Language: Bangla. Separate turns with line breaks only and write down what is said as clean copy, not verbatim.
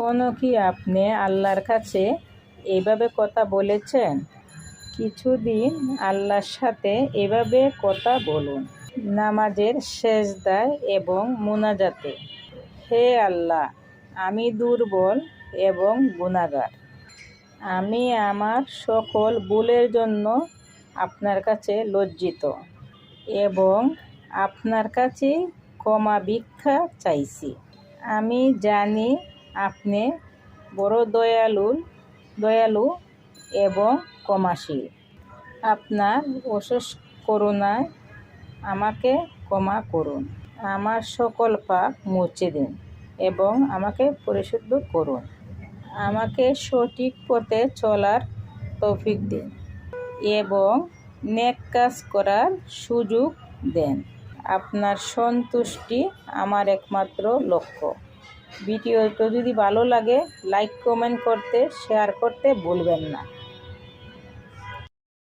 কখনো কি আপনি আল্লাহর কাছে এভাবে কথা বলেছেন? কিছুদিন আল্লাহর সাথে এভাবে কথা বলুন, নামাজের সেজদায় এবং মুনাজাতে। হে আল্লাহ, আমি দুর্বল এবং গুনাহগার। আমি আমার সকল ভুলের জন্য আপনার কাছে লজ্জিত এবং আপনার কাছে ক্ষমা ভিক্ষা চাইছি। আমি জানি আপনি বড় দয়ালু এবং ক্ষমাশীল। আপনার অশেষ করুণায় আমাকে ক্ষমা করুন। আমার সকল পাপ মুছে দিন এবং আমাকে পরিশুদ্ধ করুন। আমাকে সঠিক পথে চলার তৌফিক দিন এবং নেক কাজ করার সুযোগ দেন। আপনার সন্তুষ্টি আমার একমাত্র লক্ষ্য। ভিডিওটা যদি ভালো লাগে লাইক কমেন্ট করতে শেয়ার করতে ভুলবেন না।